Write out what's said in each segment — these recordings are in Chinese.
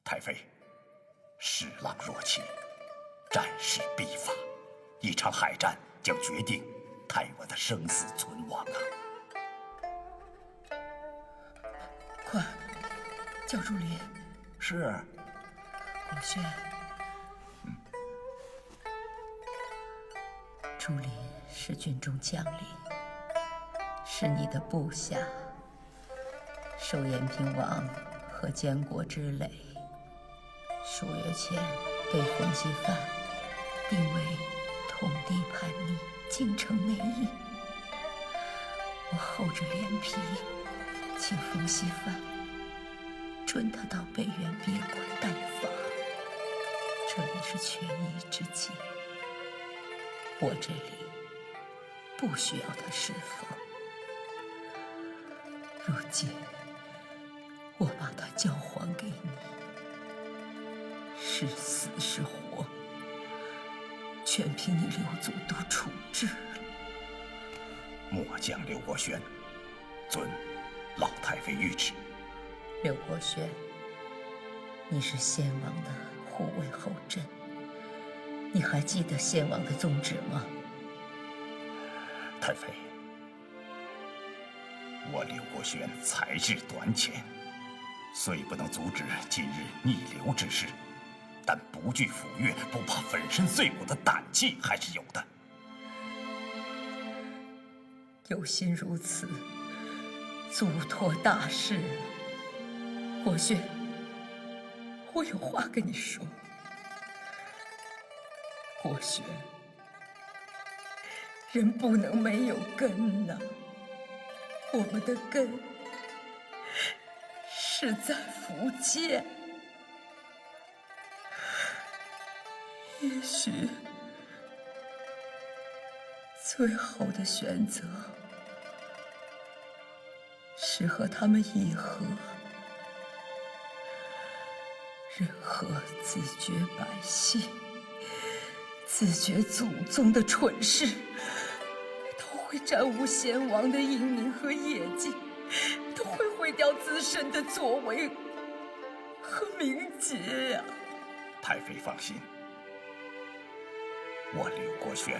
太妃，时浪若起，战事必发，一场海战将决定台湾的生死存亡啊！快，叫朱林。是。国轩，朱林是军中将领，是你的部下，受延平王和监国之累。数月前被冯锡范定为统敌叛逆，京城内应。我厚着脸皮请冯锡范准他到北原别馆待发，这也是权宜之计。我这里不需要他侍奉，如今我把他交还给你，是死是活，全凭你刘总督处置了。末将刘国轩，遵老太妃谕旨。刘国轩，你是先王的护卫后镇，你还记得先王的宗旨吗？太妃，我刘国轩才智短浅，虽不能阻止今日逆流之势，但不惧斧钺、不怕粉身碎骨的胆气还是有的。有心如此，足托大事。国轩，我有话跟你说。国轩，人不能没有根呐，我们的根是在福建。也许最好的选择是和他们议和。任何自绝百姓、自绝祖宗的蠢事，都会沾污先王的英名和业绩，都会毁掉自身的作为和名节呀！太妃放心，我刘国轩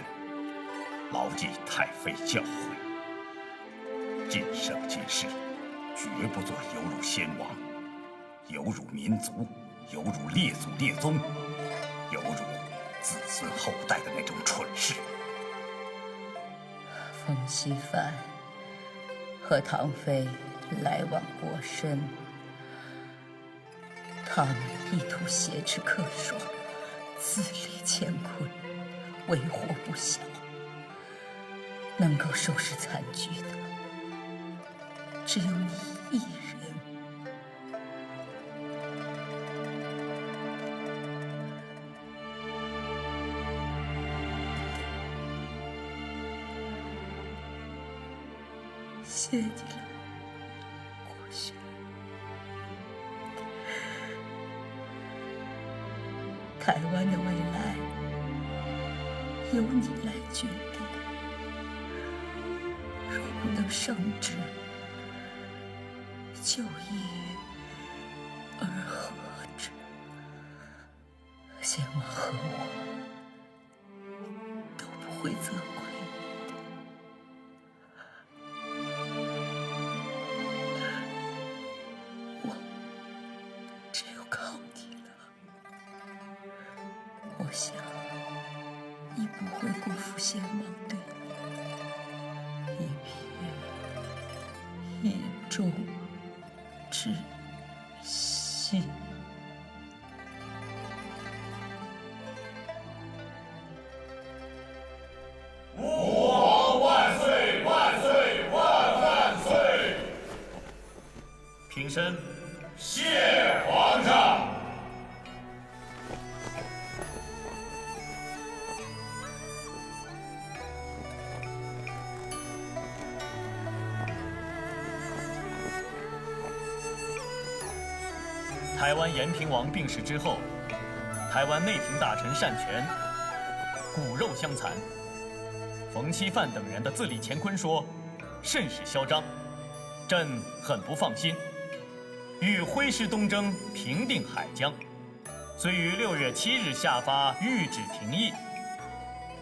牢记太妃教诲，今生今世绝不做有辱先王、有辱民族、有辱列祖列宗、有辱子孙后代的那种蠢事。冯锡范和唐妃来往过深，他们意图挟持客爽，自立乾坤，为祸不小。能够收拾残局的，只有你一人。谢你了，国轩。台湾的未来由你来决定。若不能胜之，就易而和之。先王和我都不会责怪你的。我只有靠你了。我想你不会辜负先王对你一忠之心。吾皇万岁万岁万万岁！平身。谢皇上。台湾延平王病逝之后，台湾内廷大臣擅权，骨肉相残。冯锡范等人的自立乾坤说，甚是嚣张，朕很不放心。欲挥师东征，平定海疆，遂于6月7日下发谕旨廷议。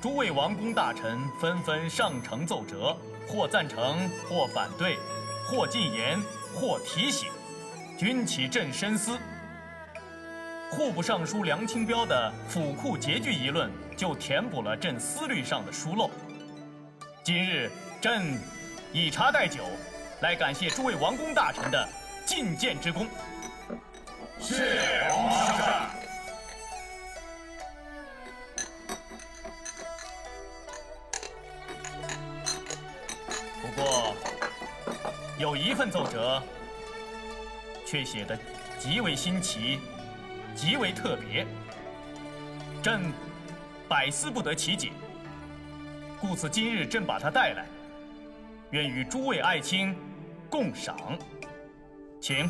诸位王公大臣纷纷上呈奏折，或赞成，或反对，或进言，或提醒，均起朕深思。户部尚书梁清标的府库拮据一论，就填补了朕思虑上的疏漏。今日朕以茶代酒，来感谢诸位王公大臣的进谏之功。谢皇上。不过，有一份奏折，却写得极为新奇，极为特别，朕百思不得其解。故此今日朕把它带来，愿与诸位爱卿共赏，请。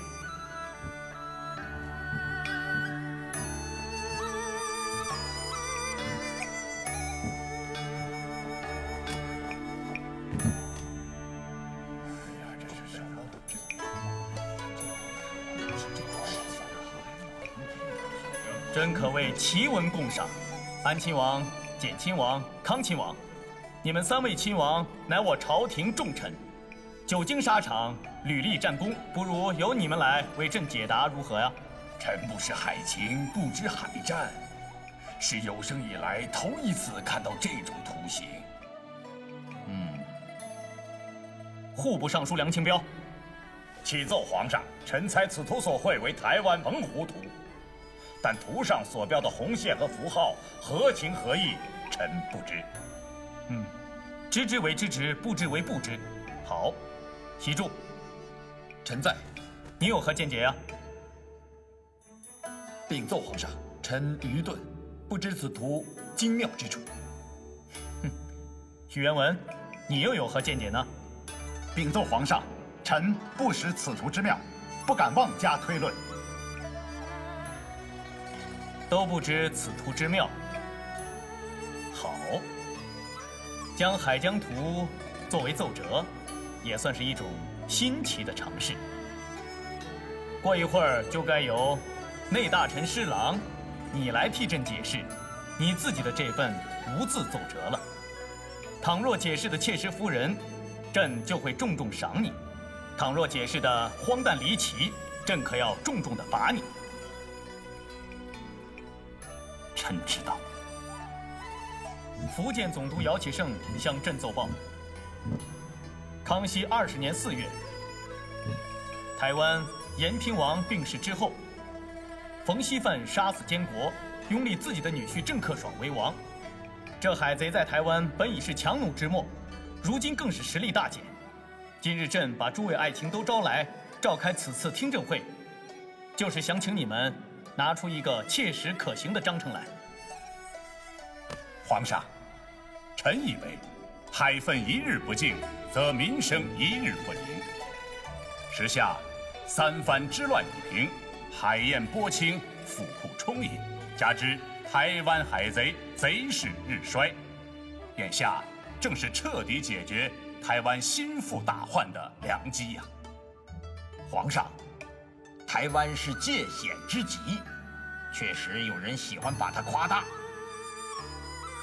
真可谓奇文共赏。安亲王、简亲王、康亲王，你们3位亲王乃我朝廷重臣，久经沙场，屡立战功，不如由你们来为朕解答，如何呀？臣不识海情，不知海战，是有生以来头一次看到这种图形。户部尚书梁清标，启奏皇上，臣猜此图所绘为台湾澎湖图，但图上所标的红线和符号合情合意，臣不知。知之为知之，不知为不知。好，习注。臣在。你有何见解呀？禀奏皇上，臣愚钝，不知此图精妙之处。许元文，你又有何见解呢？禀奏皇上，臣不识此图之妙，不敢妄加推论。都不知此图之妙。好，将海疆图作为奏折，也算是一种新奇的尝试。过一会儿就该由内大臣施琅，你来替朕解释你自己的这份无字奏折了。倘若解释的切实服人，朕就会重重赏你；倘若解释的荒诞离奇，朕可要重重的罚你。臣知道。福建总督姚启圣向朕奏报：康熙20年4月，台湾延平王病逝之后，冯锡范杀死监国，拥立自己的女婿郑克爽为王。这海贼在台湾本已是强弩之末，如今更是实力大减。今日朕把诸位爱卿都招来，召开此次听证会，就是想请你们拿出一个切实可行的章程来。皇上，臣以为，海愤一日不静，则民生一日不宁。时下3藩之乱已平，海晏波清，府库充盈，加之台湾海贼贼势日衰，眼下正是彻底解决台湾心腹大患的良机呀！皇上，台湾是界险之极，确实有人喜欢把它夸大，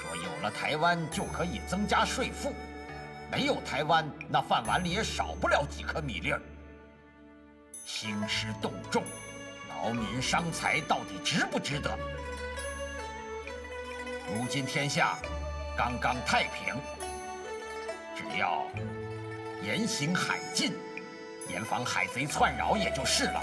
说有了台湾就可以增加税赋，没有台湾，那饭碗里也少不了几颗米粒儿。兴师动众，劳民伤财，到底值不值得？如今天下刚刚太平，只要严刑海禁，严防海贼窜扰也就是了。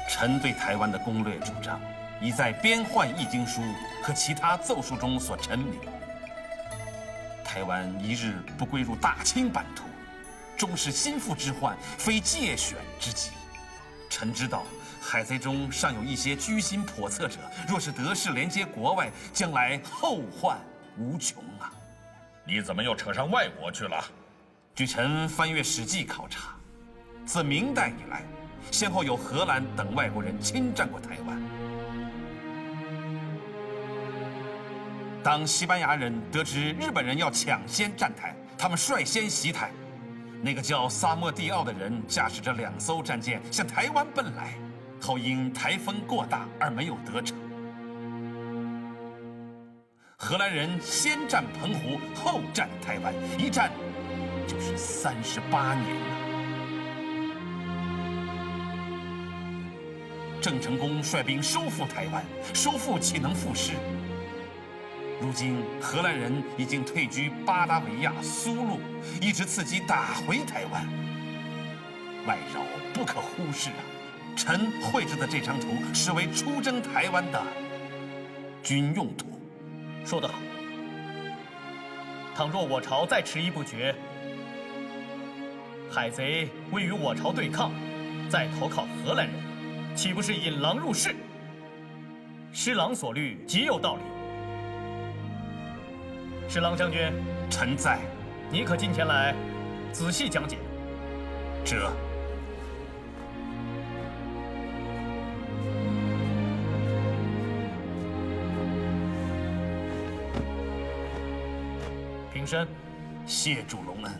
臣对台湾的攻略主张，已在《编换易经书》和其他奏书中所陈明。台湾一日不归入大清版图，终是心腹之患，非界选之急。臣知道海贼中尚有一些居心叵测者，若是得势连接国外，将来后患无穷啊！你怎么又扯上外国去了？据臣翻阅《史记》考察，自明代以来，先后有荷兰等外国人侵占过台湾。当西班牙人得知日本人要抢先占台，他们率先袭台，那个叫萨莫蒂奥的人驾驶着2艘战舰向台湾奔来，后因台风过大而没有得逞。荷兰人先占澎湖，后占台湾，一战就是38年了。郑成功率兵收复台湾，收复岂能复失？如今荷兰人已经退居巴拉维亚、苏禄，一直伺机打回台湾。外扰不可忽视啊！臣绘制的这张图是为出征台湾的军用图。说得好。倘若我朝再迟疑不决，海贼为与我朝对抗，再投靠荷兰人，岂不是引狼入室？施琅所虑极有道理。施琅将军，臣在。你可近前来，仔细讲解。这。平身。谢主隆恩。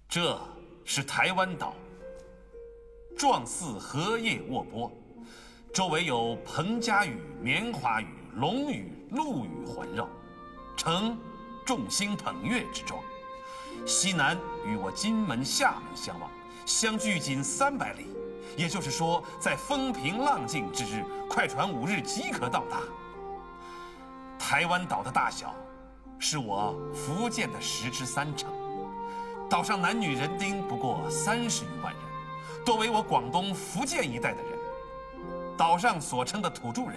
这是台湾岛，状似荷叶卧波，周围有彭佳屿、棉花屿、龙屿、陆屿环绕，呈众星捧月之状。西南与我金门、厦门相望，相距仅300里。也就是说，在风平浪静之日，快船5日即可到达。台湾岛的大小，是我福建的10之3成。岛上男女人丁不过30余万人，多为我广东、福建一带的人。岛上所称的土著人，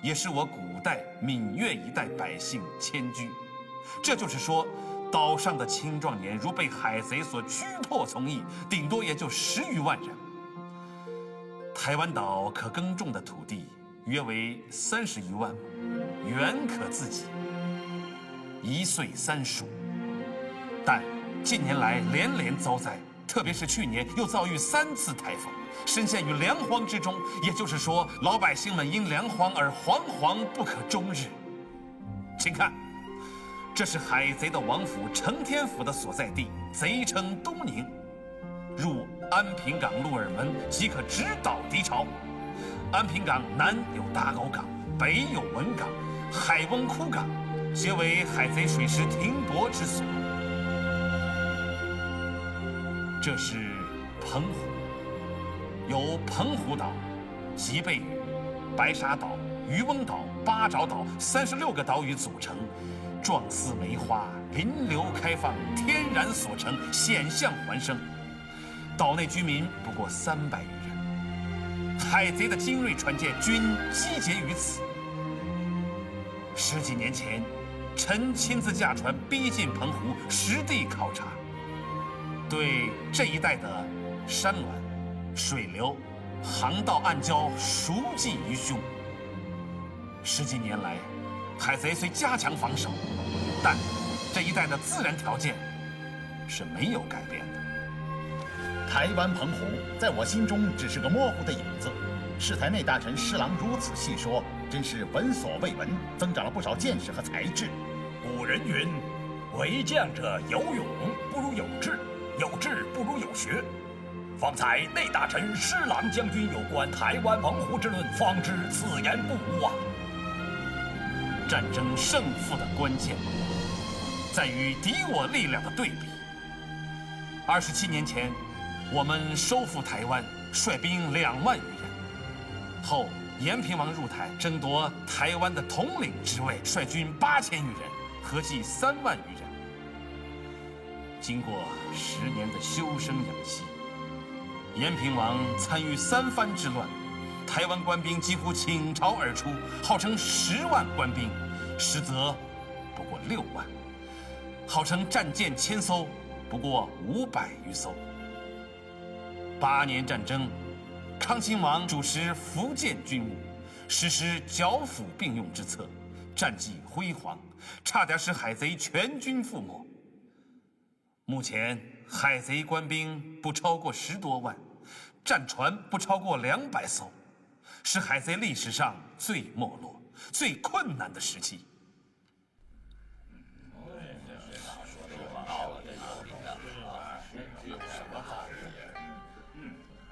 也是我古代闽粤一带百姓迁居。这就是说，岛上的青壮年如被海贼所驱迫从役，顶多也就10余万人。台湾岛可耕种的土地约为30余万亩，远可自给，1岁3黍。但近年来连连遭灾，特别是去年又遭遇3次台风，深陷于粮荒之中。也就是说，老百姓们因粮荒而惶惶不可终日。请看，这是海贼的王府承天府的所在地，贼称东宁。入安平港鹿耳门即可直捣敌巢。安平港南有打狗港，北有文港、海翁窟港，皆为海贼水师停泊之所。这是澎湖，由澎湖岛、吉贝屿、白沙岛、渔翁岛、八爪岛36个岛屿组成，状似梅花，临流开放，天然所成，险象环生。岛内居民不过300余人，海贼的精锐船舰均集结于此。10几年前，臣亲自驾船逼近澎湖，实地考察，对这一带的山峦、水流、航道暗礁熟记于胸。10几年来，海贼虽加强防守，但这一带的自然条件是没有改变的。台湾澎湖在我心中只是个模糊的影子。世台内大臣施琅如此细说，真是闻所未闻，增长了不少见识和才智。古人云：“为将者有勇不如有志，有志不如有学。”方才内大臣施琅将军有关台湾澎湖之论，方知此言不无啊。战争胜负的关键，在于敌我力量的对比。27年前，我们收复台湾，率兵2万余人。后延平王入台，争夺台湾的统领之位，率军8000余人，合计3万余人。经过10年的修身养息，延平王参与3藩之乱，台湾官兵几乎倾巢而出，号称10万官兵，实则不过6万；号称战舰1000艘，不过500余艘。8年战争，康亲王主持福建军务，实施剿抚并用之策，战绩辉煌，差点使海贼全军覆没。目前海贼官兵不超过10多万，战船不超过200艘，是海贼历史上最没落、最困难的时期。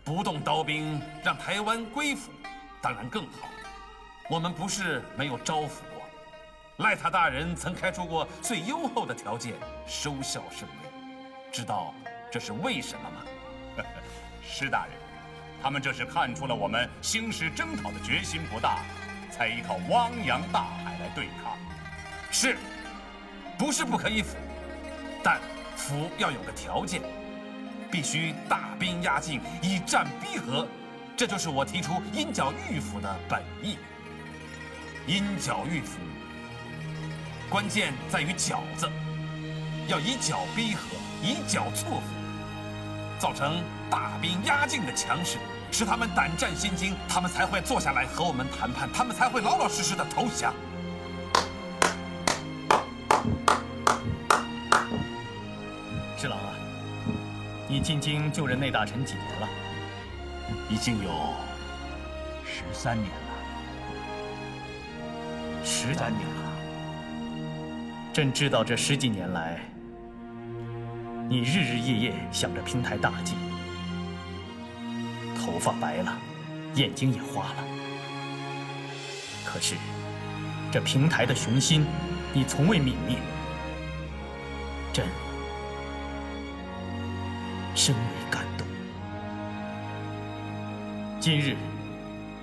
不动刀兵，让台湾归附，当然更好。我们不是没有招抚过，赖塔大人曾开出过最优厚的条件，收效甚微。知道这是为什么吗？施大人，他们这是看出了我们兴师征讨的决心不大，才依靠汪洋大海来对抗。是，不是不可以抚，但抚要有个条件，必须大兵压境，以战逼和。这就是我提出鹰角御府的本意。鹰角御府，关键在于角字，要以角逼和，以角挫服，造成大兵压境的强势，使他们胆战心惊，他们才会坐下来和我们谈判，他们才会老老实实的投降。侍郎啊，你进京就任内大臣几年了？已经有13年了。13年了。朕知道这10几年来，你日日夜夜想着平台大计，头发白了，眼睛也花了。可是，这平台的雄心，你从未泯灭。朕深为感动。今日，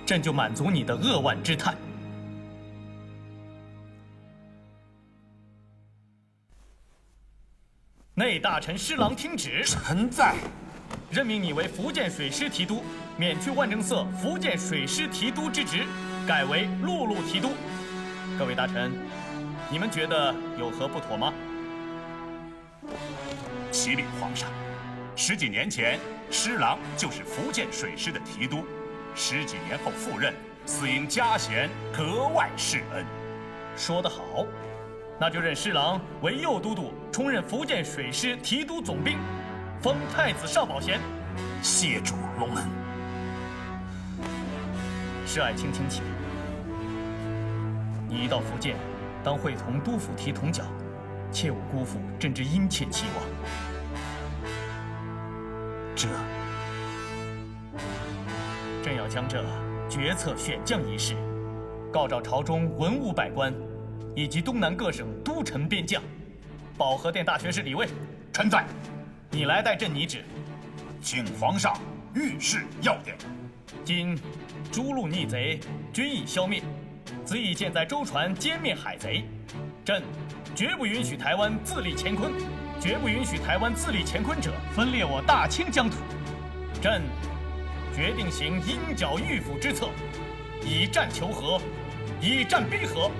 朕就满足你的扼腕之叹。内大臣施琅听旨，臣在。任命你为福建水师提督，免去万政色福建水师提督之职，改为陆路提督。各位大臣，你们觉得有何不妥吗？启禀皇上，10几年前，施琅就是福建水师的提督，10几年后赴任，似因加衔，格外示恩。说得好，那就任施琅为右都督，充任福建水师提督总兵，封太子少保衔。谢主隆恩。施爱卿，请起。你一到福建，当会同督府提铜角，切勿辜负朕之殷切期望。朕要将这决策选将一事，告召朝中文武百官，以及东南各省都城边将。保和殿大学士李卫，臣在。你来代朕拟旨，请皇上御示要点。今诸路逆贼均已消灭，子以舰载舟船歼灭海贼。朕绝不允许台湾自立乾坤，绝不允许台湾自立乾坤者分裂我大清疆土。朕决定行鹰角御府之策，以战求和，以战逼和，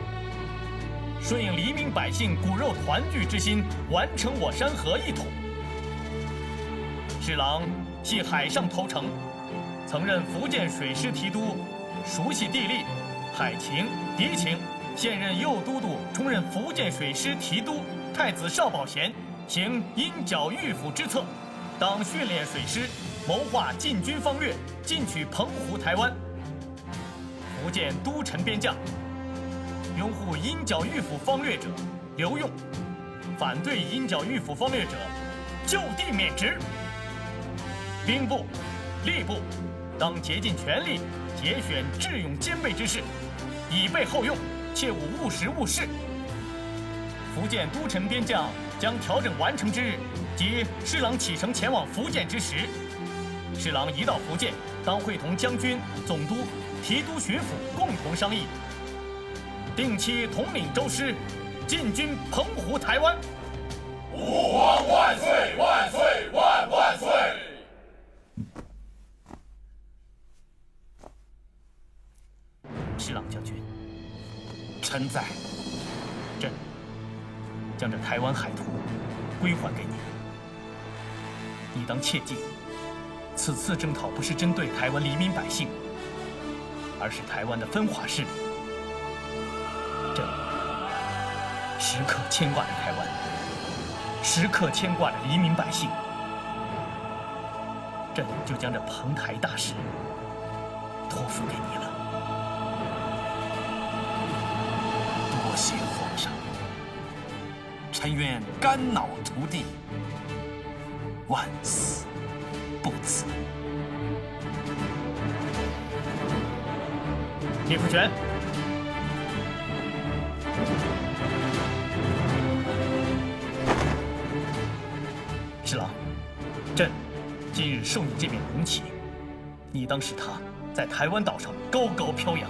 顺应黎民百姓骨肉团聚之心，完成我山河一统。施琅系海上投诚，曾任福建水师提督，熟悉地利、海情、敌情。现任右都督，充任福建水师提督、太子少保衔，行鹰角御府之策，当训练水师，谋划进军方略，进取澎湖、台湾。福建都城边将，拥护鹰角御府方略者留用，反对鹰角御府方略者就地免职。兵部、吏部当竭尽全力节选智勇兼备之士，以备后用，切勿误时误事。福建都城边将将调整完成之日，即施琅启程前往福建之时。施琅一到福建，当会同将军、总督、提督、巡抚共同商议，定期统领州师，进军澎湖、台湾。吾皇万岁！万岁！万万岁！施琅将军，臣在。朕将这台湾海图归还给你，你当切记，此次征讨不是针对台湾黎民百姓，而是台湾的分华势力。朕时刻牵挂着台湾，时刻牵挂着黎民百姓。朕就将这澎台大事托付给你了。多谢皇上，臣愿肝脑涂地，万死不辞。铁福全。侍郎，朕今日授你这面红旗，你当使它在台湾岛上高高飘扬。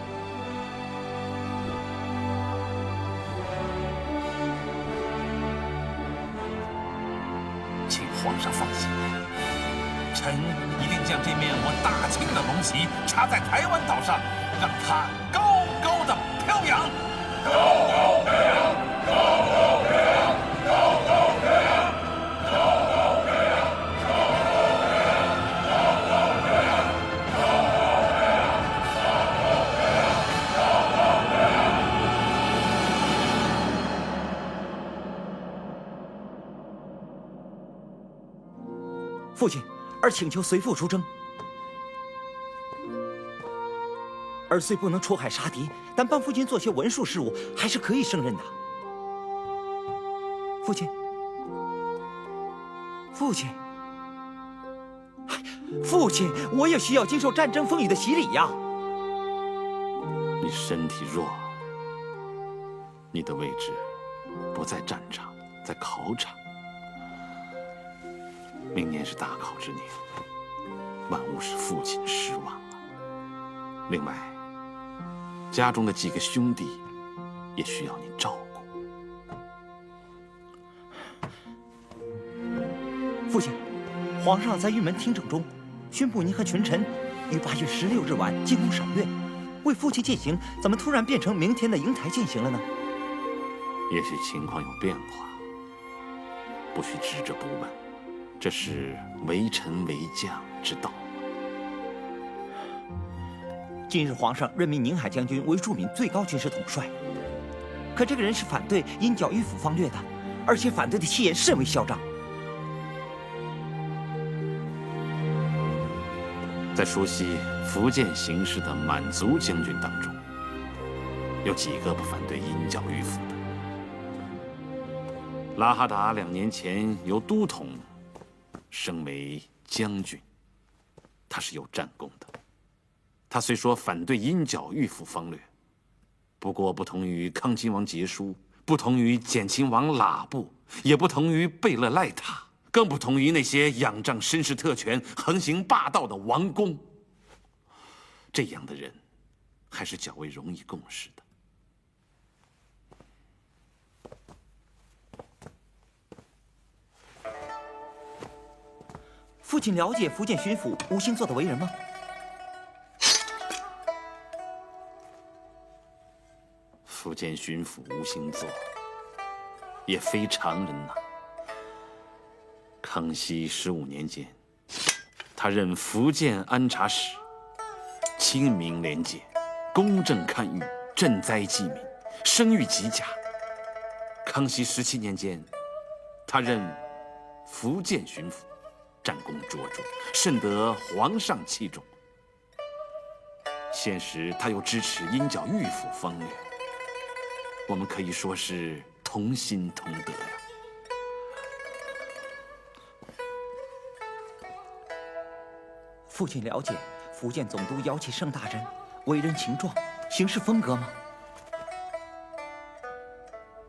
请皇上放心，臣一定将这面我大清的龙旗插在台湾岛上，让它高高的飘扬。高高飘扬，高高飘扬，高高飘扬，高高飘扬，高高飘扬，高高飘扬，高高飘扬，高高飘扬。父亲，儿请求随父出征。儿虽不能出海杀敌，但帮父亲做些文书事务，还是可以胜任的。父亲，父亲，父亲，我也需要经受战争风雨的洗礼呀。你身体弱，你的位置不在战场，在考场。明年是大考之年，万勿使父亲失望了。另外，家中的几个兄弟也需要你照顾。父亲，皇上在玉门听政中宣布您和群臣于8月16日晚进宫赏月，为父亲饯行，怎么突然变成明天的瀛台饯行了呢？也许情况有变化，不许执着不问，这是为臣为将之道。今日皇上任命宁海将军为驻闽最高军事统帅，可这个人是反对因剿御府方略的，而且反对的气焰甚为嚣张。在熟悉福建形势的满族将军当中，有几个不反对因剿御府的？拉哈达2年前由都统升为将军，他是有战功的。他虽说反对因剿御府方略，不过不同于康亲王杰书，不同于简亲王喇布，也不同于贝勒赖塔，更不同于那些仰仗绅士特权、横行霸道的王公。这样的人，还是较为容易共识的。父亲了解福建巡抚吴兴作的为人吗？福建巡抚吴兴作也非常人呐。康熙15年间，他任福建安察使，清明廉洁，公正堪舆，赈灾济民，声誉极佳。康熙17年间，他任福建巡抚，战功卓著，甚得皇上器重。现时他又支持因剿御府方略，我们可以说是同心同德呀。父亲了解福建总督姚启圣大人为人情壮，行事风格吗？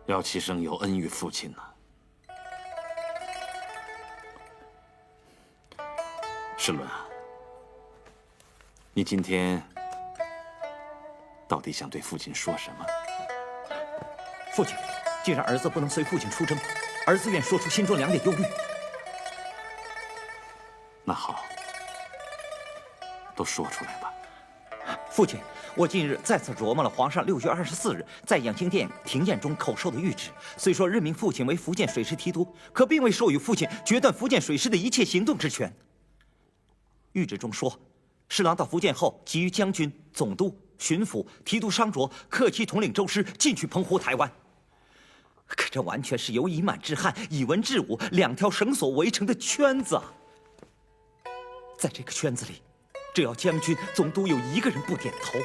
姚启圣有恩于父亲呢。世伦啊，你今天到底想对父亲说什么？父亲，既然儿子不能随父亲出征，儿子愿说出心中2点忧虑。那好，都说出来吧。父亲，我近日再次琢磨了皇上6月24日在养心殿庭宴中口授的谕旨。虽说任命父亲为福建水师提督，可并未授予父亲决断福建水师的一切行动之权。谕旨中说，侍郎到福建后，即于将军、总督、巡抚、提督商卓克期统领州师进去澎湖、台湾。可这完全是由以满制汉、以文治武2条绳索围成的圈子啊！在这个圈子里，只要将军、总督有一个人不点头，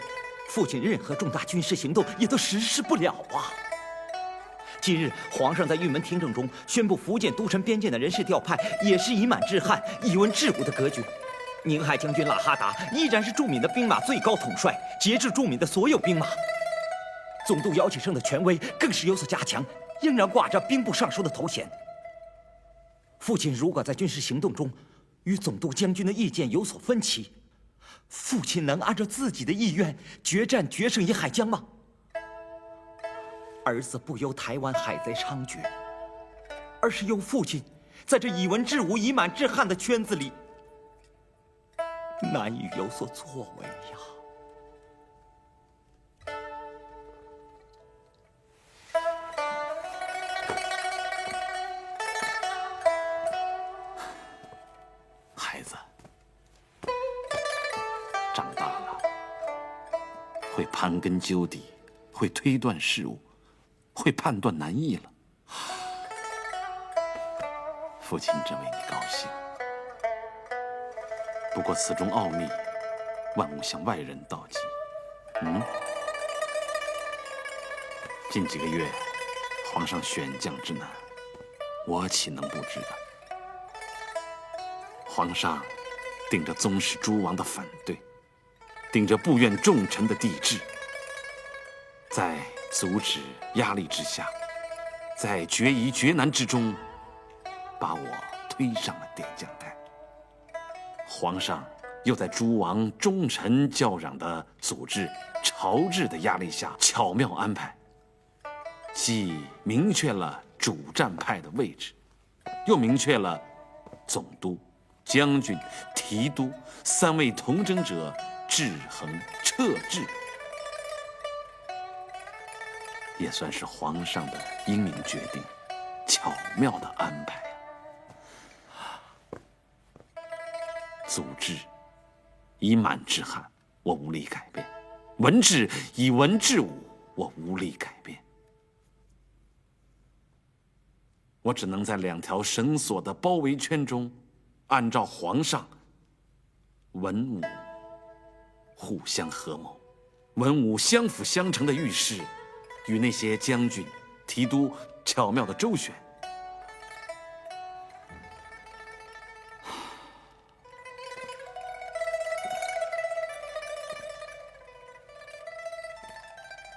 父亲任何重大军事行动也都实施不了啊！今日皇上在玉门听政中宣布福建都城边境的人事调派，也是以满制汉、以文治武的格局。宁海将军拉哈达依然是驻闽的兵马最高统帅，节制驻闽的所有兵马。总督姚启圣的权威更是有所加强，仍然挂着兵部尚书的头衔。父亲如果在军事行动中与总督将军的意见有所分歧，父亲能按照自己的意愿决战决胜于海疆吗？儿子不忧台湾海贼猖獗，而是忧父亲在这以文治武、以满治汉的圈子里难以有所作为呀。孩子，长大了，会盘根究底，会推断事物，会判断难易了。父亲真为你高兴。不过此中奥秘，万勿向外人道及。近几个月，皇上选将之难，我岂能不知道？皇上顶着宗室诸王的反对，顶着部院重臣的抵制，在阻止压力之下，在决疑决难之中，把我推上了点将台。皇上又在诸王忠臣叫嚷的组织朝制的压力下，巧妙安排，既明确了主战派的位置，又明确了总督、将军、提督三位同征者制衡撤制，也算是皇上的英明决定，巧妙的安排。祖制以满治汉，我无力改变；文治以文治武，我无力改变。我只能在两条绳索的包围圈中，按照皇上文武互相合谋、文武相辅相成的预示，与那些将军、提督巧妙的周旋。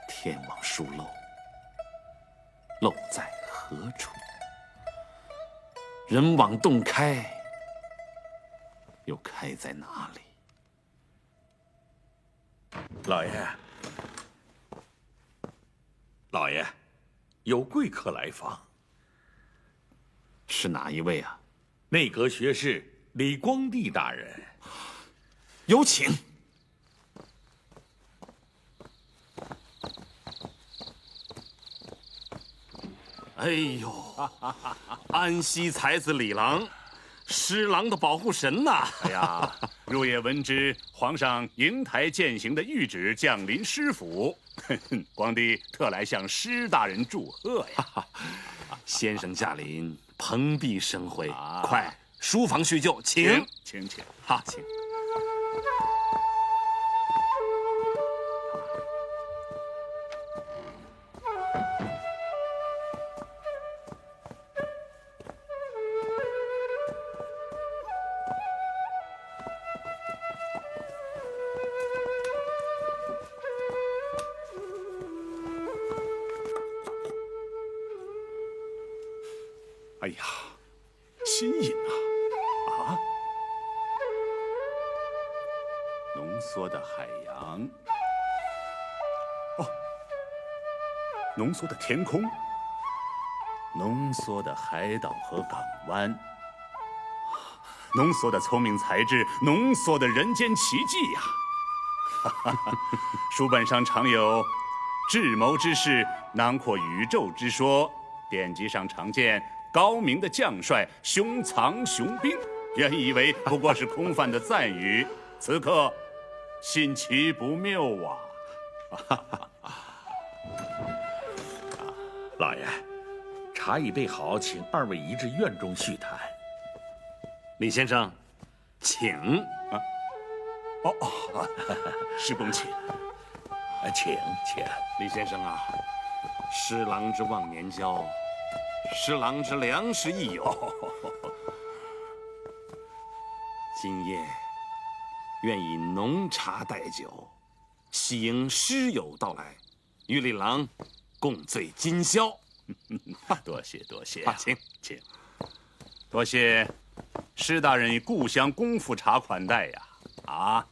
天网疏漏，漏在何处？人网洞开，又开在哪里？老爷，老爷，有贵客来访。是哪一位啊？内阁学士李光地大人。有请。哎呦，安西才子李郎，施琅的保护神呐！哎呀，入夜闻知皇上瀛台践行的谕旨降临施府，光帝特来向施大人祝贺呀！先生驾临，蓬荜生辉，快书房叙旧，请。好，请。哎呀，新饮啊！浓缩的海洋，哦，浓缩的天空，浓缩的海岛和港湾，浓缩的聪明才智，浓缩的人间奇迹呀！书本上常有智谋之士囊括宇宙之说，典籍上常见高明的将帅胸藏雄兵，原以为不过是空泛的赞誉，此刻信其不谬啊！老爷，茶已备好，请二位移至院中叙谈。李先生，请。施公请。请。李先生啊，施琅之忘年交，施琅之良师益友。今夜愿以浓茶代酒，喜迎师友到来，与李郎共醉今宵。多谢多谢啊，请。多谢施大人以故乡功夫茶款待呀！啊，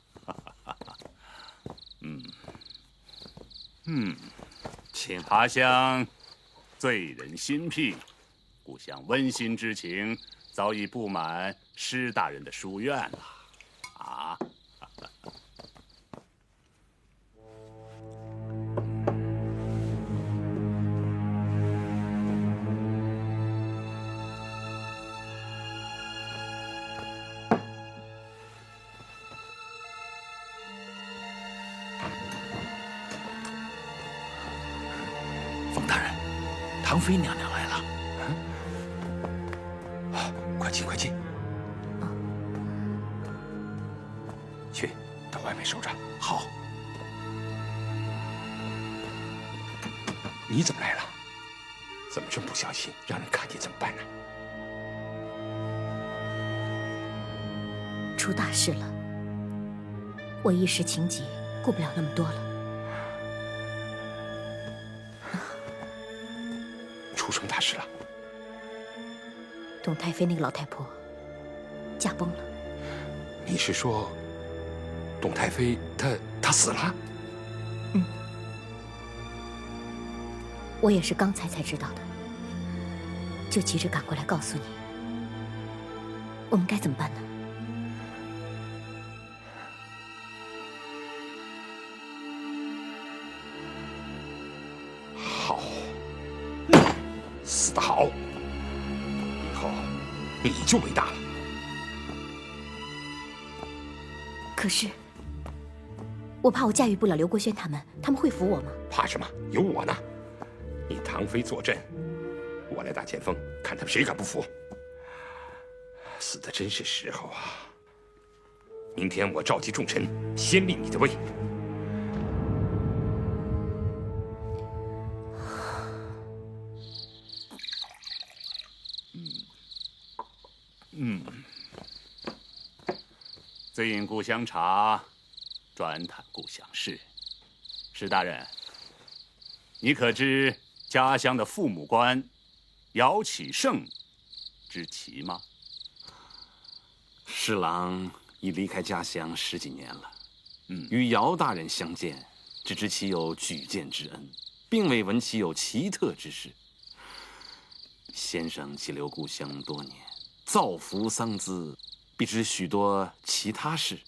请。茶香醉人心脾，故乡温馨之情早已布满施大人的书院了。啊。冯大人，唐妃娘娘来了。快进，快进。去，到外面守着。好。你怎么来了？怎么这么不小心，让人看见怎么办呢？出大事了，我一时情急，顾不了那么多了。出什么大事了？董太妃那个老太婆驾崩了。你是说，董太妃她死了？嗯，我也是刚才知道的，就急着赶过来告诉你。我们该怎么办呢？好，死得好，以后你就伟大了。可是，我怕我驾驭不了刘国轩他们会服我吗？怕什么？有我呢。你唐妃坐镇，我来打前锋，看他们谁敢不服。死的真是时候啊！明天我召集众臣，先立你的位。醉饮故乡茶，专谈故乡事。施大人，你可知家乡的父母官姚启圣知其吗？施琅已离开家乡10几年了，与姚大人相见，只知其有举荐之恩，并未闻其有奇特之事。先生寄留故乡多年，造福桑梓，必知许多其他事，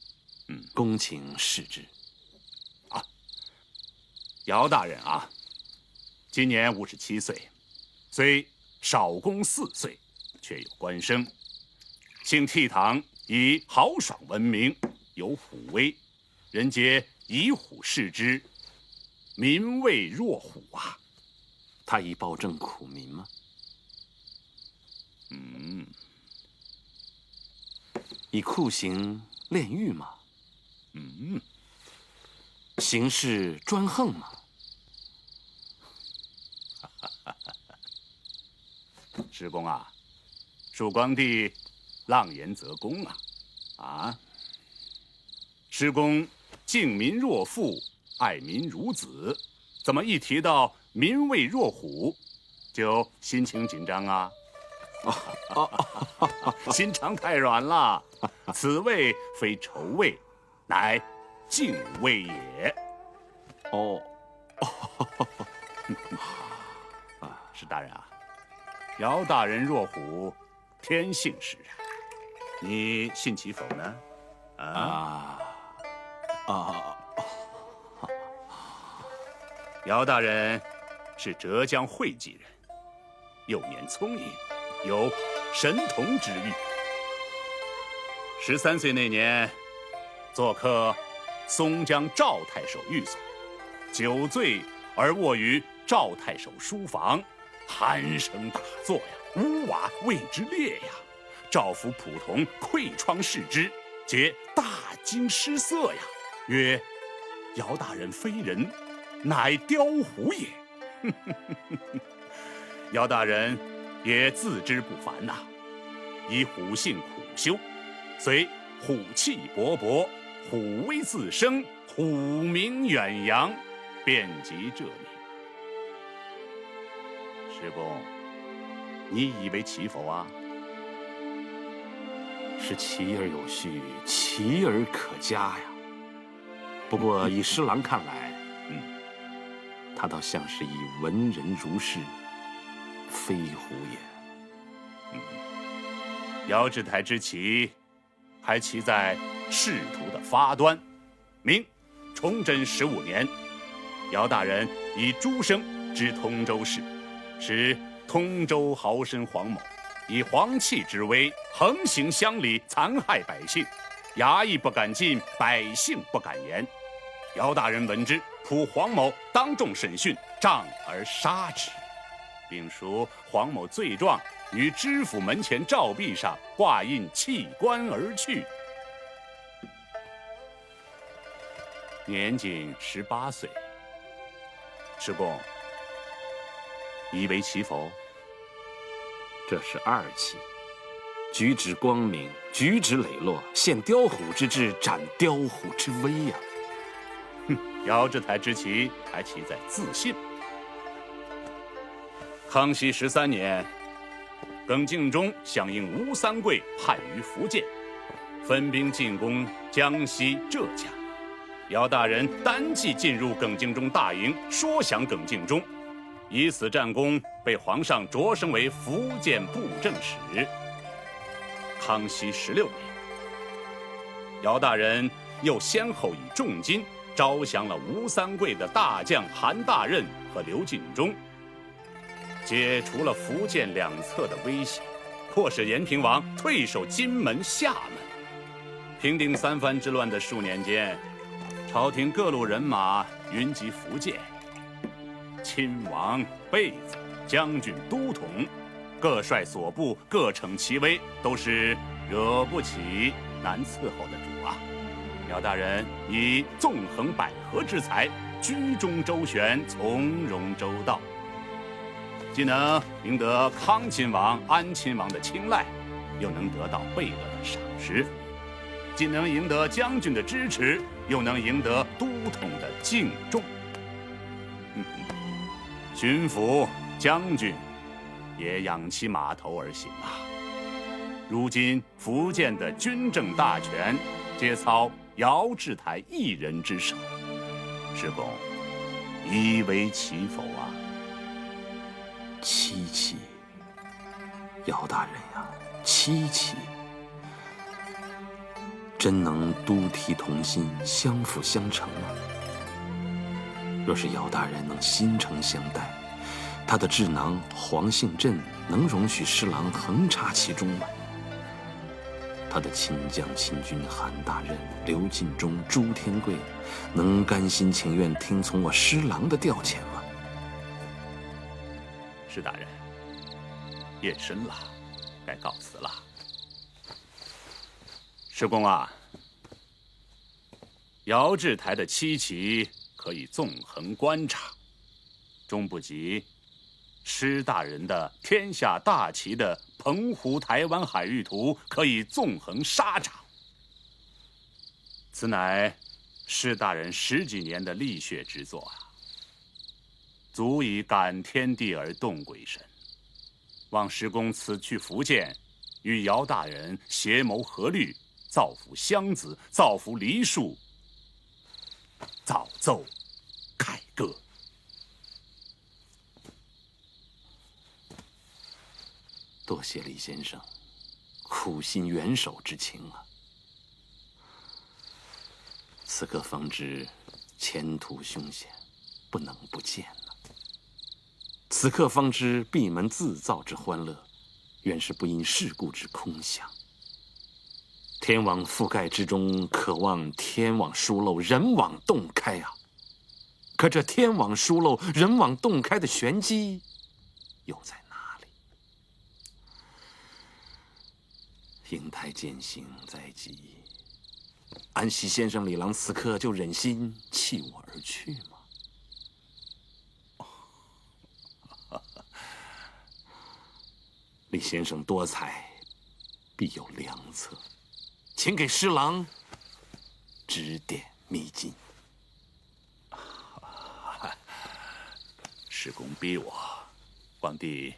恭请示之。姚大人啊，今年57岁，虽少公4岁，却有官声。姓倜傥以豪爽闻名，有虎威，人皆以虎视之，民畏若虎啊。他已暴政苦民吗？以酷刑炼狱吗？行事专横吗？施公啊，蜀光帝浪言则公啊！施公敬民若父，爱民如子，怎么一提到民畏若虎，就心情紧张啊？心肠太软了，此谓非仇畏，乃敬畏也。施大人啊，姚大人若虎，天性使然，你信其否呢？姚大人是浙江会稽人，幼年聪颖，有神童之誉。13岁那年，做客松江赵太守寓所，酒醉而卧于赵太守书房，鼾声大作呀，屋瓦为之裂呀。赵府仆童窥窗视之，皆大惊失色呀，曰：“姚大人非人，乃雕虎也。”姚大人也自知不凡呐，以虎性苦修，虽虎气勃勃，虎威自生，虎名远扬，遍及这里。师公，你以为其否啊？是其而有序，其而可嘉呀。不过以施琅看来，他倒像是以文人如是，非胡也。遥制台之旗，还旗在仕途的发端。明崇祯15年，姚大人以诸生知通州事，使通州豪绅黄某以皇气之威横行乡里，残害百姓，衙役不敢进，百姓不敢言。姚大人闻之，扑黄某当众审讯，杖而杀之，并赎黄某罪状于知府门前照壁上挂印弃官而去。年仅18岁。师公，以为其否？这是2起，举止光明，举止磊落，现雕虎之志，展雕虎之威呀！遥制台之旗还旗在自信。康熙13年，耿敬忠响应吴三桂叛于福建，分兵进攻江西、浙江。姚大人单骑进入耿敬忠大营，说降耿敬忠，以此战功被皇上擢升为福建布政使。康熙16年，姚大人又先后以重金招降了吴三桂的大将韩大任和刘进忠，解除了福建两侧的威胁，迫使延平王退守金门、厦门。平定三藩之乱的数年间，朝廷各路人马云集福建，亲王、贝子、将军、都统各率所部，各逞其威，都是惹不起、难伺候的主啊！姚大人以纵横捭阖之才，居中周旋，从容周到，既能赢得康亲王、安亲王的青睐，又能得到贝勒的赏识，既能赢得将军的支持，又能赢得都统的敬重。巡抚、将军也仰其码头而行啊！如今福建的军政大权皆操姚制台一人之手，师公，以为其否啊？7起，姚大人呀，7起！真能都提同心，相辅相成吗？若是姚大人能心诚相待，他的智囊黄信镇能容许施琅横插其中吗？他的亲将亲军韩大任、刘进忠、朱天贵，能甘心情愿听从我施琅的调遣吗？施大人，夜深了，该告辞了。师公啊，姚制台的7旗可以纵横观察，终不及施大人的天下大旗的澎湖、台湾海域图可以纵横沙场。此乃施大人10几年的力血之作啊，足以感天地而动鬼神。望师公此去福建，与姚大人协谋合律，造福湘子，造福梨树，早奏凯歌。多谢李先生苦心援手之情啊！此刻方知前途凶险，不能不见了。此刻方知闭门自造之欢乐，原是不因世故之空想。天网覆盖之中，渴望天网疏漏，人网洞开啊！可这天网疏漏，人网洞开的玄机，又在哪里？英台渐行在即，安西先生、李郎此刻就忍心弃我而去吗？李先生多才，必有良策，请给施琅指点迷津。师公逼我，皇帝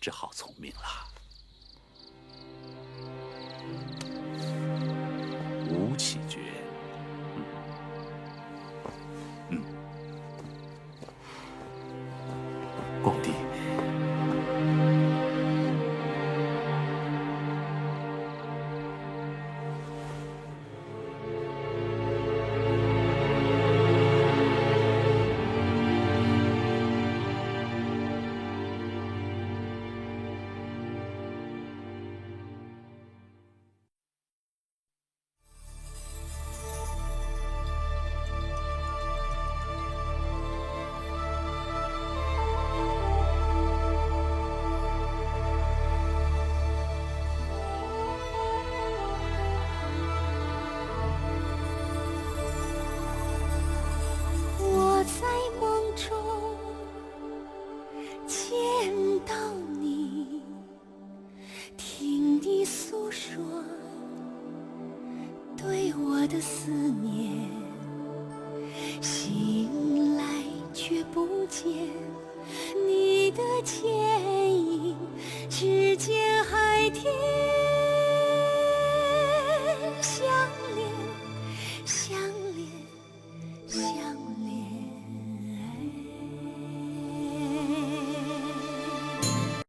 只好从命了。